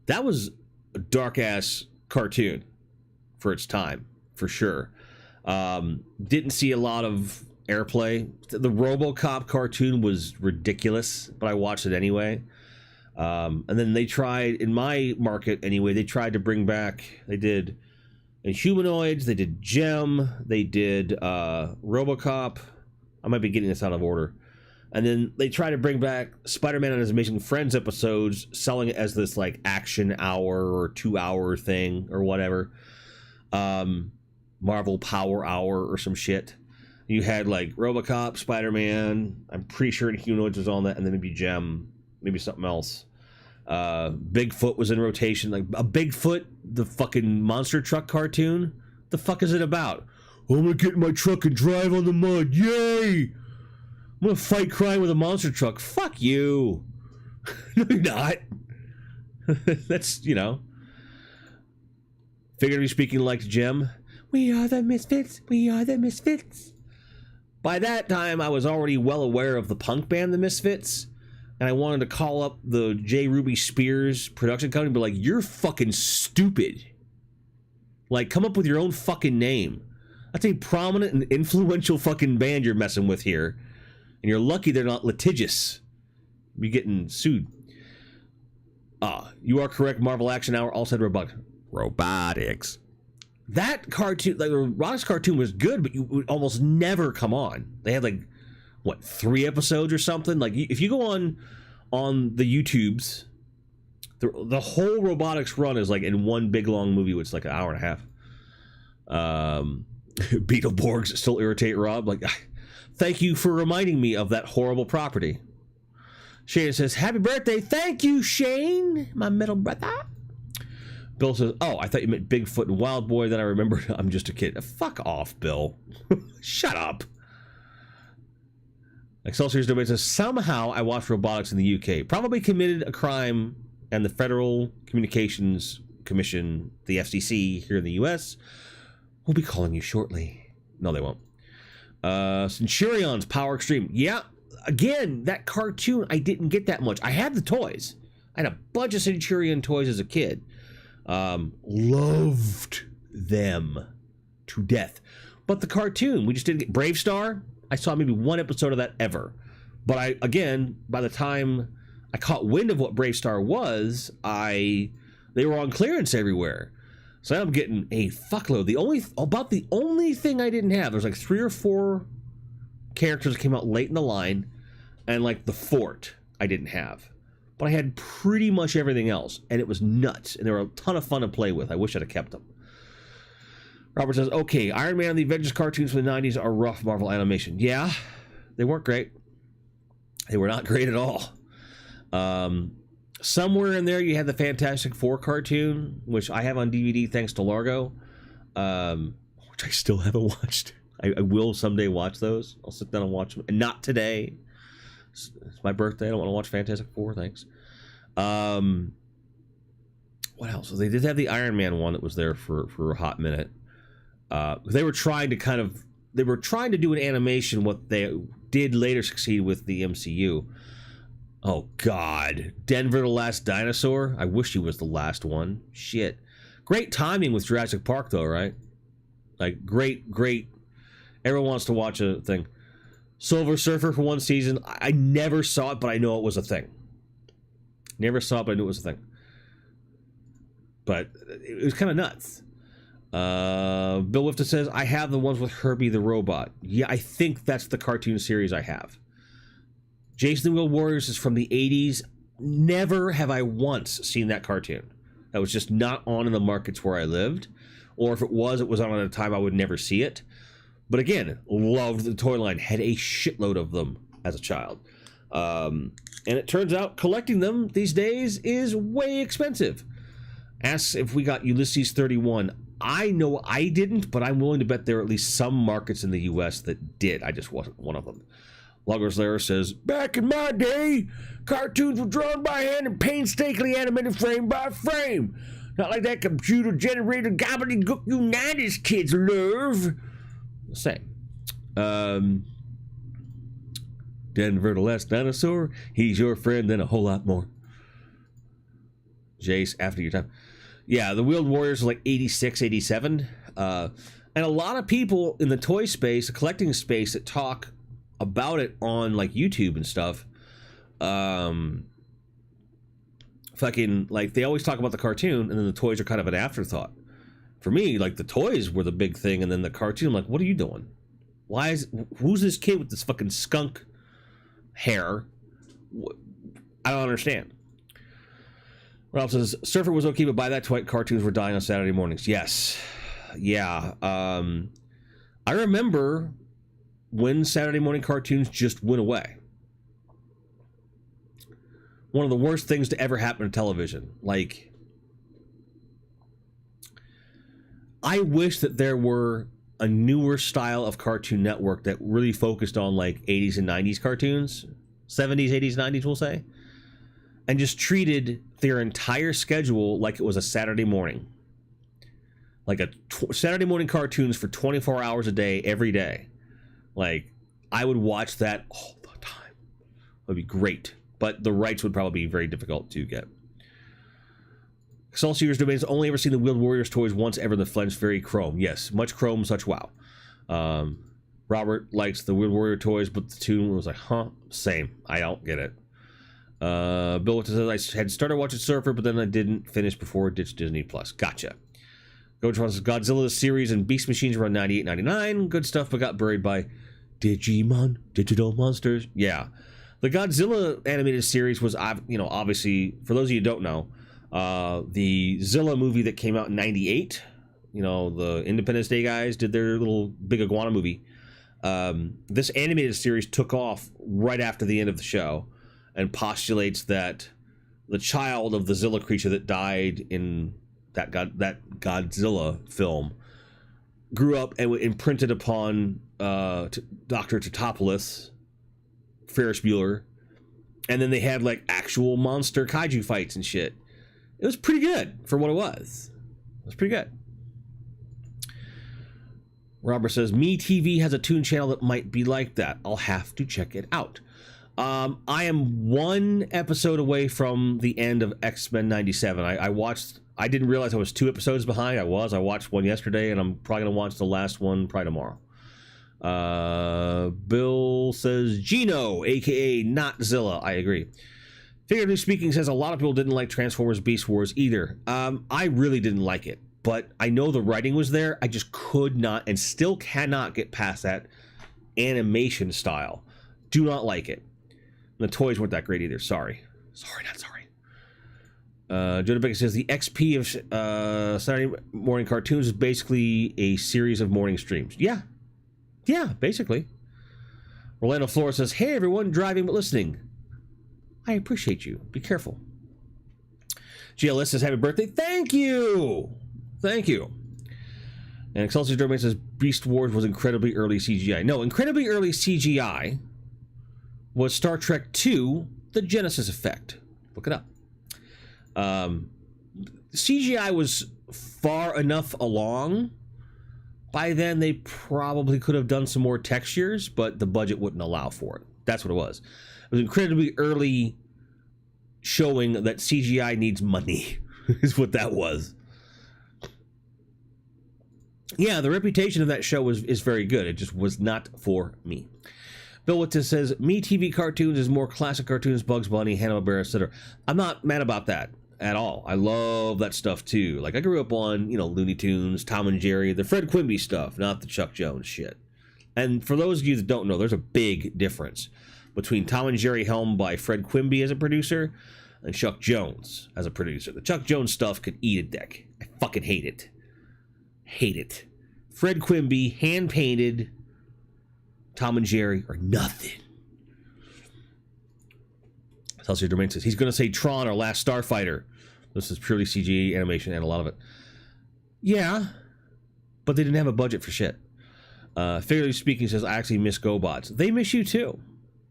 Speaker 1: that was a dark-ass cartoon for its time, for sure. Didn't see a lot of airplay. The RoboCop cartoon was ridiculous, but I watched it anyway. And then they tried, in my market anyway, they tried to bring back, they did Inhumanoids, they did Gem, they did RoboCop. I might be getting this out of order. And then they tried to bring back Spider-Man and His Amazing Friends episodes, selling it as this, like, action hour or 2-hour thing or whatever. Marvel Power Hour or some shit. You had, like, RoboCop, Spider-Man, I'm pretty sure Inhumanoids was on that, and then maybe Gem, maybe something else. Bigfoot was in rotation. Like, a Bigfoot, the fucking monster truck cartoon, the fuck is it about? Oh, I'm gonna get in my truck and drive on the mud, yay! I'm gonna fight crime with a monster truck. Fuck you. No, you're not. That's, figuratively speaking, like Gem. We are the misfits. We are the misfits. By that time, I was already well aware of the punk band, The Misfits, and I wanted to call up the J. Ruby Spears production company and be like, you're fucking stupid. Like, come up with your own fucking name. That's a prominent and influential fucking band you're messing with here. And you're lucky they're not litigious. be getting sued. You are correct. Marvel Action Hour all said robotics. That cartoon, like the robotics cartoon, was good, but you would almost never come on. They had like, what, 3 episodes or something? Like, if you go on the YouTubes, the whole robotics run is like in one big long movie, which is like an hour and a half. Beetleborgs still irritate Rob. Like, thank you for reminding me of that horrible property. Shane says, happy birthday. Thank you, Shane, my middle brother. Bill says, oh, I thought you meant Bigfoot and Wild Boy. Then I remembered I'm just a kid. Fuck off, Bill. Shut up. Excelsior's Domain says, somehow I watched robotics in the UK. Probably committed a crime, and the Federal Communications Commission, the FCC here in the US, will be calling you shortly. No, they won't. Centurion's Power Extreme. Yeah, again, that cartoon, I didn't get that much. I had the toys. I had a bunch of Centurion toys as a kid. Loved them to death. But the cartoon, we just didn't get Brave Star. I saw maybe 1 episode of that ever. But by the time I caught wind of what Brave Star was, they were on clearance everywhere. So I'm getting a fuckload. The only thing I didn't have, there's like 3 or 4 characters that came out late in the line, and like the Fort I didn't have. But I had pretty much everything else, and it was nuts, and they were a ton of fun to play with. I wish I'd have kept them. Robert says, okay, Iron Man and the Avengers cartoons from the 90s are rough Marvel animation. Yeah, they weren't great. They were not great at all. Somewhere in there you had the Fantastic Four cartoon, which I have on DVD thanks to Largo, which I still haven't watched. I will someday watch those. I'll sit down and watch them. And not today. It's my birthday. I don't want to watch Fantastic Four, thanks. What else? They did have the Iron Man one that was there for a hot minute. They were trying to do an animation, what they did later succeed with the MCU. Oh, God. Denver the Last Dinosaur? I wish he was the last one. Shit. Great timing with Jurassic Park, though, right? Like, great. Everyone wants to watch a thing. Silver Surfer for 1 season. I never saw it, but I know it was a thing. Never saw it, but I knew it was a thing. But it was kind of nuts. Bill Wifton says, I have the ones with Herbie the Robot. Yeah, I think that's the cartoon series I have. Jason the Wheel Warriors is from the 80s. Never have I once seen that cartoon. That was just not on in the markets where I lived. Or if it was on at a time I would never see it. But again, loved the toy line. Had a shitload of them as a child. And it turns out collecting them these days is way expensive. Asks if we got Ulysses 31. I know I didn't, but I'm willing to bet there are at least some markets in the U.S. that did. I just wasn't one of them. Loggers Lair says, back in my day, cartoons were drawn by hand and painstakingly animated frame by frame. Not like that computer-generated gobbledygook you 90s kids love. Same. Denver the Last Dinosaur, he's your friend and a whole lot more. Jace, after your time. Yeah, the Wheeled Warriors are like 86, 87. And a lot of people in the toy space, the collecting space, that talk about it on like YouTube and stuff. Fucking, like, they always talk about the cartoon, and then the toys are kind of an afterthought. For me, like, the toys were the big thing, and then the cartoon, I'm like, what are you doing? Who's this kid with this fucking skunk hair? I don't understand. Ralph says, Surfer was okay, but by that point, cartoons were dying on Saturday mornings. Yes. Yeah. I remember when Saturday morning cartoons just went away. One of the worst things to ever happen to television. Like, I wish that there were a newer style of Cartoon Network that really focused on like 80s and 90s cartoons, 70s, 80s, 90s, we'll say, and just treated their entire schedule like it was a Saturday morning. Like Saturday morning cartoons for 24 hours a day, every day. Like, I would watch that all the time. It would be great. But the rights would probably be very difficult to get. Excelsior's Domain has only ever seen the Wheeled Warriors toys once ever in the Flench Very Chrome. Yes, much Chrome, such wow. Robert likes the Wheeled Warrior toys, but the tune was like, huh? Same. I don't get it. Bill says, I had started watching Surfer, but then I didn't finish before it ditched Disney Plus. Gotcha. Goatron says, Godzilla series and Beast Machines around 98, 99. Good stuff, but got buried by Digimon, Digital Monsters. Yeah. The Godzilla animated series was, obviously, for those of you who don't know, the Zilla movie that came out in 98, the Independence Day guys did their little big iguana movie. This animated series took off right after the end of the show and postulates that the child of the Zilla creature that died in that Godzilla film grew up and imprinted upon Dr. Totopoulos, Ferris Bueller, and then they had like actual monster kaiju fights and shit. It was pretty good for what it was. It was pretty good. Robert says, MeTV has a Toon channel that might be like that. I'll have to check it out. I am one episode away from the end of X-Men 97. I didn't realize I was 2 episodes behind. I watched one yesterday, and I'm probably going to watch the last one probably tomorrow. Bill says, Gino, a.k.a. not Zilla. I agree. Figuratively speaking, says a lot of people didn't like Transformers Beast Wars either. I really didn't like it, but I know the writing was there. I just could not and still cannot get past that animation style. Do not like it. And the toys weren't that great either. Sorry. Not sorry. Jonah Becker says the XP of Saturday morning cartoons is basically a series of morning streams. Yeah, basically. Orlando Flores says, hey everyone, driving but listening. I appreciate you. Be careful. GLS says, happy birthday. Thank you. And Excelsior Domain says Beast Wars was incredibly early CGI. No, incredibly early CGI was Star Trek II, The Genesis Effect. Look it up. CGI was far enough along. By then, they probably could have done some more textures, but the budget wouldn't allow for it. That's what it was. It was incredibly early showing that CGI needs money, is what that was. Yeah, the reputation of that show is very good. It just was not for me. Bill Wittis says, MeTV cartoons is more classic cartoons, Bugs Bunny, Hanna-Barbera, etc. I'm not mad about that at all. I love that stuff too. Like I grew up on, Looney Tunes, Tom and Jerry, the Fred Quimby stuff, not the Chuck Jones shit. And for those of you that don't know, there's a big difference between Tom and Jerry helmed by Fred Quimby as a producer and Chuck Jones as a producer. The Chuck Jones stuff could eat a dick. I fucking hate it. Hate it. Fred Quimby, hand-painted, Tom and Jerry are nothing. Celsius Domain says, he's going to say Tron or Last Starfighter. This is purely CG animation and a lot of it. Yeah, but they didn't have a budget for shit. Figuratively speaking, says, I actually miss GoBots. They miss you too.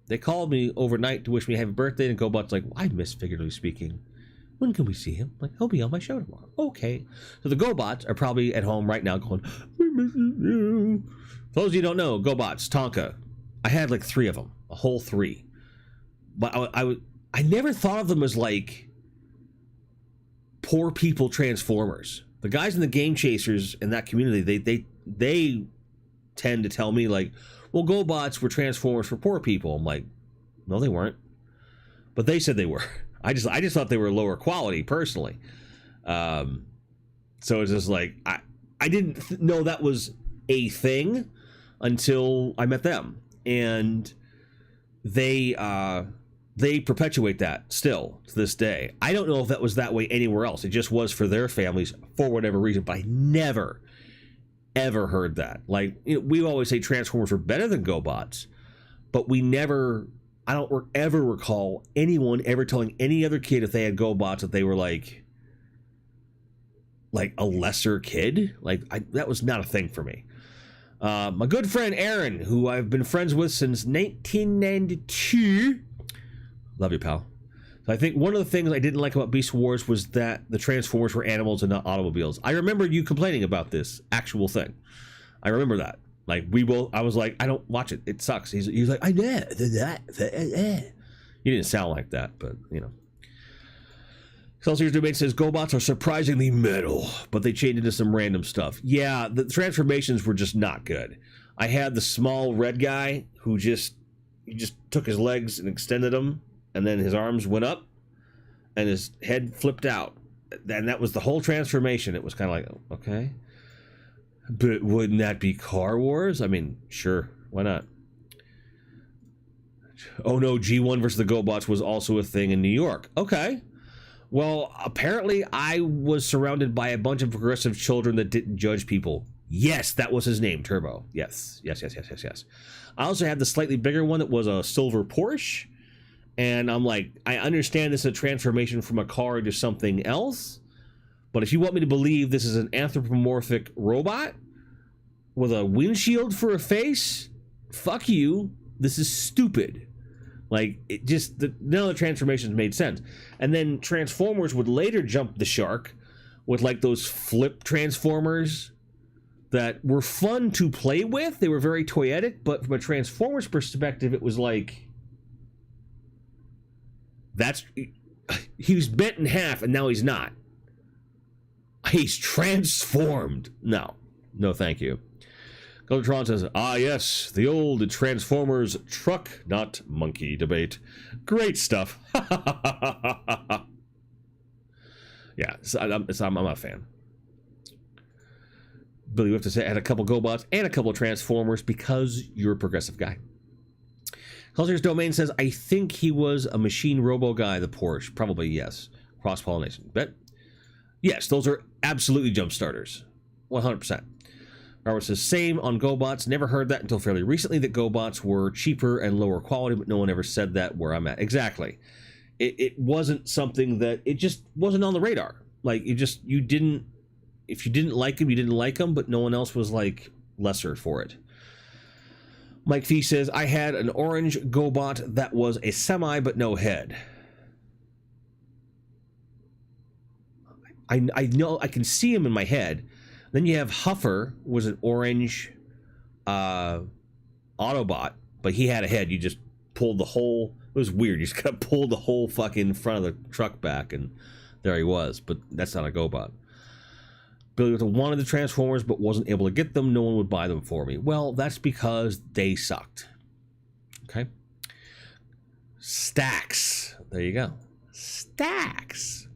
Speaker 1: They called me overnight to wish me a happy birthday, and GoBots like, I miss Figuratively Speaking. When can we see him? Like, he'll be on my show tomorrow. Okay. So the GoBots are probably at home right now going, we miss you. For those of you who don't know, GoBots, Tonka. I had like 3 of them. A whole 3. But I never thought of them as like poor people Transformers. The guys in the Game Chasers in that community, they tend to tell me like, well, GoBots were Transformers for poor people. I'm like, no, they weren't. But they said they were. I just thought they were lower quality personally. So it's just like I didn't know that was a thing until I met them, and they perpetuate that still to this day. I don't know if that was that way anywhere else. It just was for their families for whatever reason, but I never ever heard that. Like, we always say Transformers were better than GoBots, but I don't ever recall anyone ever telling any other kid if they had GoBots that they were like a lesser kid. That was not a thing for me. My good friend Aaron, who I've been friends with since 1992. Love you, pal. So I think one of the things I didn't like about Beast Wars was that the Transformers were animals and not automobiles. I remember you complaining about this actual thing. I remember that. Like, I was like, I don't watch it. It sucks. He's like, I know that. You didn't sound like that, but, Celsius Debate says, GoBots are surprisingly metal, but they changed into some random stuff. Yeah, the transformations were just not good. I had the small red guy who he just took his legs and extended them, and then his arms went up, and his head flipped out. And that was the whole transformation. It was kind of like, okay. But wouldn't that be Car Wars? I mean, sure, why not? Oh no, G1 versus the GoBots was also a thing in New York. Okay. Well, apparently I was surrounded by a bunch of progressive children that didn't judge people. Yes, that was his name, Turbo. Yes. I also had the slightly bigger one that was a silver Porsche. And I'm like, I understand this is a transformation from a car to something else. But if you want me to believe this is an anthropomorphic robot with a windshield for a face, fuck you. This is stupid. Like, it just, none of the transformations made sense. And then Transformers would later jump the shark with like those flip Transformers that were fun to play with. They were very toyetic, but from a Transformers perspective, it was like, he was bent in half and now he's not. He's transformed. No, thank you. Galvatron says, yes, the old Transformers truck, not monkey debate. Great stuff. Yeah, I'm a fan. Billy, we have to say I had a couple GoBots and a couple Transformers because you're a progressive guy. Culture's Domain says, I think he was a machine robo guy, the Porsche. Probably, yes. Cross-pollination. But, yes, those are absolutely jump starters. 100%. Robert says, same on GoBots. Never heard that until fairly recently, that GoBots were cheaper and lower quality, but no one ever said that where I'm at. Exactly. It wasn't something that, it just wasn't on the radar. Like, you didn't, if you didn't like them, you didn't like them, but no one else was, like, lesser for it. Mike Fee says, I had an orange GoBot that was a semi, but no head. I know, I can see him in my head. Then you have Huffer, was an orange Autobot, but he had a head. You just pulled the whole, it was weird. You just kind of pulled the whole fucking front of the truck back, and there he was. But that's not a GoBot. Billy wanted the Transformers, but wasn't able to get them. No one would buy them for me. Well, that's because they sucked. Okay. Stacks. There you go. Stacks.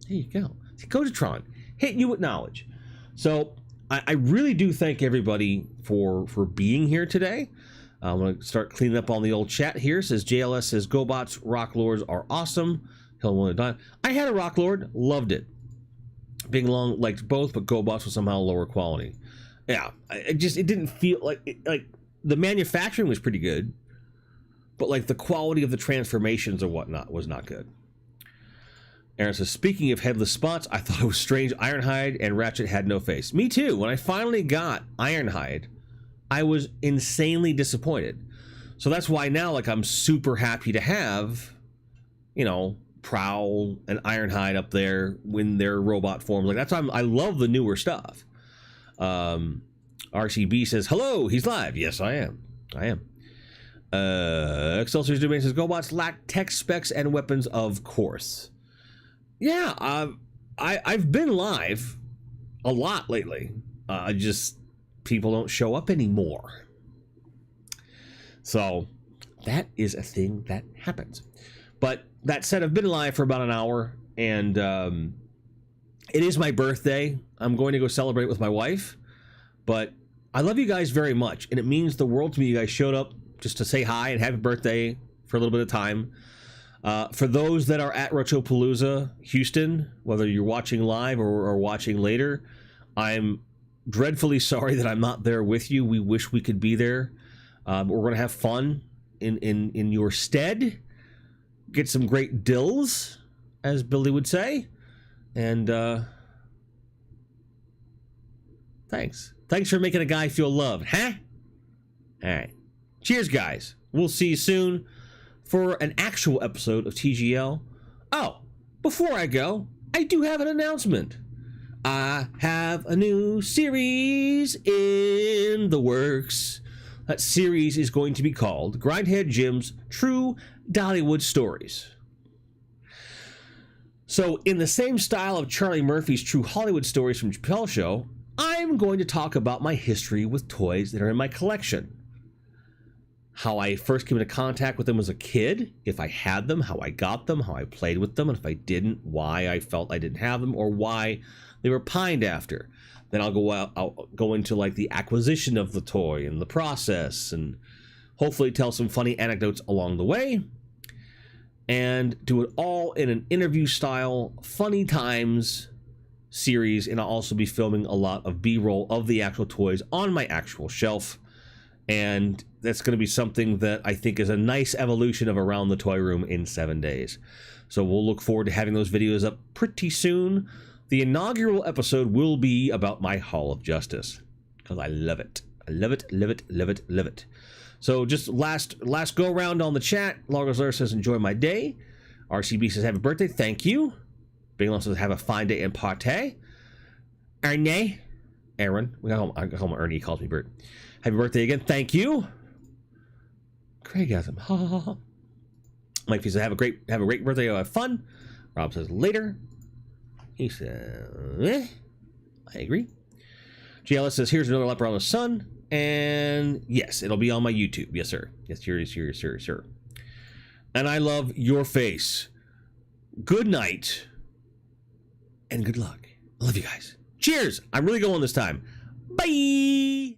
Speaker 1: There you go. See, Codatron, hitting you with knowledge. So I really do thank everybody for being here today. I'm going to start cleaning up on the old chat here. Says JLS says GoBots Rock Lords are awesome. Hell, one of die. I had a Rock Lord, loved it. Bing Long liked both, but GoBots was somehow lower quality. Yeah, it didn't feel like the manufacturing was pretty good, but like the quality of the transformations or whatnot was not good. Aaron says, speaking of headless spots, I thought it was strange Ironhide and Ratchet had no face. Me too. When I finally got Ironhide, I was insanely disappointed. So that's why now, like, I'm super happy to have, Prowl and Ironhide up there when they're robot form. Like, that's why I love the newer stuff. RCB says, hello, he's live. Yes, I am. Excelsior's Domain says, GoBots lack tech specs and weapons, of course. Yeah, I've been live a lot lately. People don't show up anymore. So that is a thing that happens. But that said, I've been live for about an hour, and it is my birthday. I'm going to go celebrate with my wife, but I love you guys very much, and it means the world to me. You guys showed up just to say hi and happy birthday for a little bit of time. For those that are at Retropalooza Houston, whether you're watching live or watching later, I'm dreadfully sorry that I'm not there with you. We wish we could be there. We're going to have fun in your stead. Get some great dills, as Billy would say. And thanks for making a guy feel loved, huh? All right. Cheers, guys. We'll see you soon for an actual episode of TGL. Oh, before I go, I do have an announcement. I have a new series in the works. That series is going to be called Grindhead Jim's True Dollywood Stories. So, in the same style of Charlie Murphy's True Hollywood Stories from Chappelle Show, I'm going to talk about my history with toys that are in my collection. how I first came into contact with them as a kid, if I had them, how I got them, how I played with them, and if I didn't, why I felt I didn't have them, or why they were pined after. Then I'll go into like the acquisition of the toy and the process, and hopefully tell some funny anecdotes along the way, and do it all in an interview style, funny times series. And I'll also be filming a lot of B-roll of the actual toys on my actual shelf. And that's going to be something that I think is a nice evolution of Around the Toy Room in 7 days. So we'll look forward to having those videos up pretty soon. The inaugural episode will be about my Hall of Justice, because I love it. I love it, love it, love it, love it. So just last go around on the chat. Largo's Lair says, enjoy my day. RCB says, happy birthday. Thank you. Binglo says, have a fine day and party. Aaron. I call him Ernie. He calls me Bert. Happy birthday again. Thank you. Craig has him. Ha, ha, ha. Mike says, have a great birthday. Have fun. Rob says, later. He says, I agree. GLS says, here's another Leper on the Sun. And yes, it'll be on my YouTube. Yes, sir. Yes, sir. And I love your face. Good night. And good luck. I love you guys. Cheers. I'm really going this time. Bye.